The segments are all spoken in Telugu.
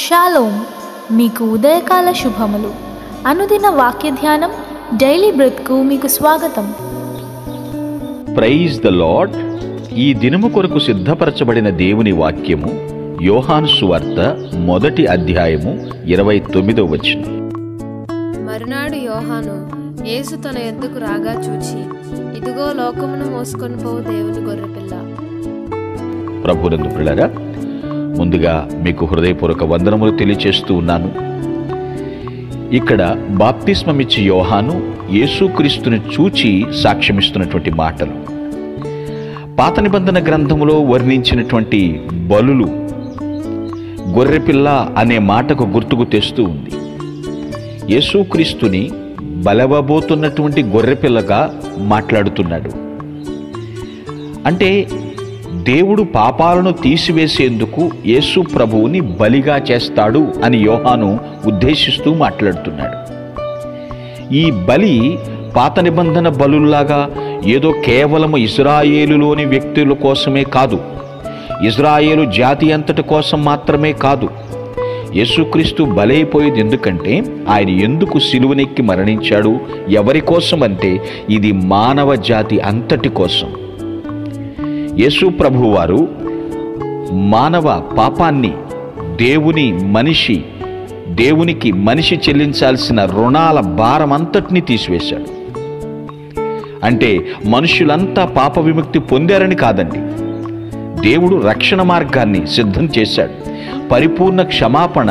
షాలోమ్, మీకు ఉదయకాల శుభములు. అనుదిన వాక్య ధ్యానం డైలీ బ్రెత్కు మీకు స్వాగతం. Praise the Lord. ఈ దినము కొరకు సిద్ధపరచబడిన దేవుని వాక్యము యోహాను సువార్త 1వ అధ్యాయము 29వ వచనం. మరునాడు యోహాను యేసు తన యొద్దకు రాగా చూచి, ఇదిగో లోకమును మోసుకొని పోవు దేవుని గొర్రెపిల్ల. ప్రభునందు ప్రియులారా, ముందుగా మీకు హృదయపూర్వక వందనములు తెలియచేస్తూ ఉన్నాను. ఇక్కడ బాప్తిస్మమిచ్చి యోహాను యేసుక్రీస్తుని చూచి సాక్ష్యమిస్తున్నటువంటి మాటలు పాత నిబంధన గ్రంథములో వర్ణించినటువంటి బలులు గొర్రెపిల్ల అనే మాటకు గుర్తుకు తెస్తూ ఉంది. యేసుక్రీస్తుని బలవబోతున్నటువంటి గొర్రెపిల్లగా మాట్లాడుతున్నాడు. అంటే దేవుడు పాపాలను తీసివేసేందుకు యేసు ప్రభువుని బలిగా చేస్తాడు అని యోహాను ఉద్దేశిస్తూ మాట్లాడుతున్నాడు. ఈ బలి పాత నిబంధన బలుల్లాగా ఏదో కేవలం ఇజ్రాయేలులోని వ్యక్తుల కోసమే కాదు, ఇజ్రాయేలు జాతి అంతటి కోసం మాత్రమే కాదు. యేసుక్రీస్తు బలైపోయేది ఎందుకంటే ఆయన ఎందుకు సిలువనెక్కి మరణించాడు, ఎవరి కోసం అంటే ఇది మానవ జాతి అంతటి కోసం. యేసు ప్రభువారు మానవ పాపాన్ని దేవునికి మనిషి చెల్లించాల్సిన రుణాల భారం అంతటినీ తీసివేశాడు. అంటే మనుషులంతా పాప విముక్తి పొందారని కాదండి, దేవుడు రక్షణ మార్గాన్ని సిద్ధం చేశాడు. పరిపూర్ణ క్షమాపణ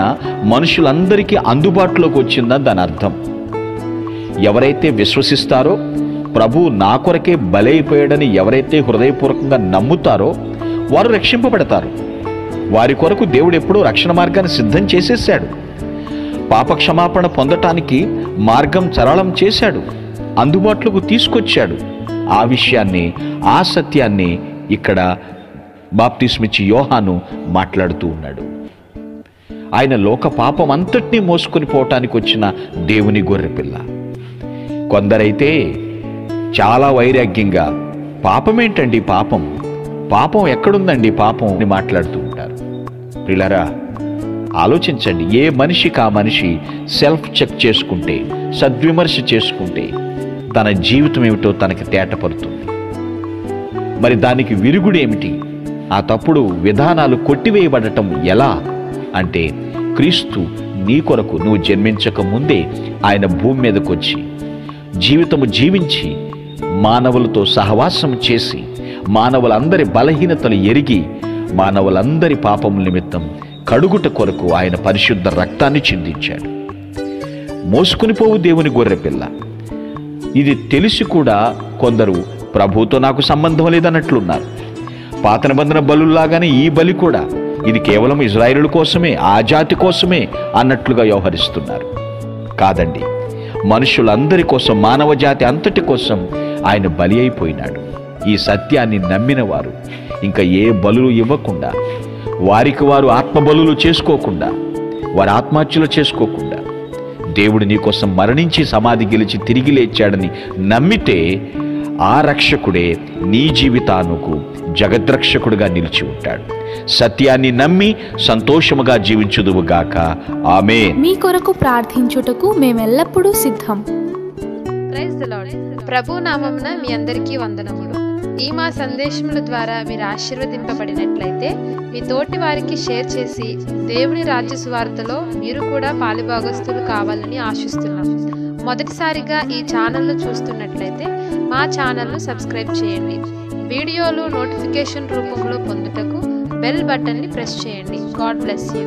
మనుషులందరికీ అందుబాటులోకి వచ్చిందని దాని అర్థం. ఎవరైతే విశ్వసిస్తారో, ప్రభు నా కొరకే బలైపోయాడని ఎవరైతే హృదయపూర్వకంగా నమ్ముతారో వారు రక్షింపబడతారు. వారి కొరకు దేవుడు ఎప్పుడూ రక్షణ మార్గాన్ని సిద్ధం చేసేసాడు. పాపక్షమాపణ పొందటానికి మార్గం సరళం చేశాడు, అందుబాటులోకి తీసుకొచ్చాడు. ఆ విషయాన్ని, ఆ సత్యాన్ని ఇక్కడ బాప్తిస్మిచ్చి యోహాను మాట్లాడుతూ ఉన్నాడు. ఆయన లోక పాపం అంతటినీ మోసుకొని పోవటానికి వచ్చిన దేవుని గొర్రెపిల్ల. కొందరైతే చాలా వైరాగ్యంగా పాపమేంటండి, పాపం ఎక్కడుందండి పాపం అని మాట్లాడుతూ ఉంటారు. ప్రియులారా, ఆలోచించండి. ఏ మనిషికి ఆ మనిషి సెల్ఫ్ చెక్ చేసుకుంటే, సద్విమర్శ చేసుకుంటే తన జీవితం ఏమిటో తనకి తేటపడుతుంది. మరి దానికి విరుగుడు ఏమిటి? ఆ తప్పుడు విధానాలు కొట్టివేయబడటం ఎలా అంటే, క్రీస్తు నీ కొరకు నువ్వు జన్మించక ముందే ఆయన భూమి మీదకి వచ్చి జీవితము జీవించి మానవులతో సహవాసం చేసి మానవులందరి బలహీనతలు ఎరిగి మానవులందరి పాపముల నిమిత్తం కడుగుట కొరకు ఆయన పరిశుద్ధ రక్తాన్ని చిందించాడు. మోసుకుని పోవు దేవుని గొర్రెపిల్ల. ఇది తెలిసి కూడా కొందరు ప్రభువుతో నాకు సంబంధం లేదన్నట్లున్నారు. పాత నిబంధన బలుల్లాగానే ఈ బలి కూడా ఇది కేవలం ఇజ్రాయేలు కోసమే, ఆ జాతి కోసమే అన్నట్లుగా వ్యవహరిస్తున్నారు. కాదండి, మనుషులందరి కోసం, మానవ జాతి అంతటి కోసం ఆయన బలి అయిపోయినాడు. ఈ సత్యాన్ని నమ్మిన వారు ఇంకా ఏ బలులు ఇవ్వకుండా, వారికి వారు ఆత్మబలులు చేసుకోకుండా, వారి ఆత్మహత్యలు చేసుకోకుండా, దేవుడు నీ కోసం మరణించి సమాధి గెలిచి తిరిగి లేచాడని నమ్మితే ఆ రక్షకుడే నీ జీవితానికి జగద్రక్షకుడుగా నిలిచి ఉంటాడు. సత్యాన్ని నమ్మి సంతోషముగా జీవించుదువుగాక. ఆమేన్. మీ కొరకు ప్రార్థించుటకు మేమెల్లప్పుడూ సిద్ధం. Praise the lord. ప్రభు నామమున మీ అందరికీ వందనములు. ఈ మా సందేశముల ద్వారా మీరు ఆశీర్వదింపబడినట్లయితే మీ తోటి వారికి షేర్ చేసి దేవుని రాజ్య సువార్తలో మీరు కూడా పాలుభాగస్తులు కావాలని ఆశిస్తున్నాం. మొదటిసారిగా ఈ ఛానల్ను చూస్తున్నట్లయితే మా ఛానల్ను సబ్స్క్రైబ్ చేయండి. వీడియోలు నోటిఫికేషన్ రూపంలో పొందుటకు బెల్ బటన్ని ప్రెస్ చేయండి. God bless you.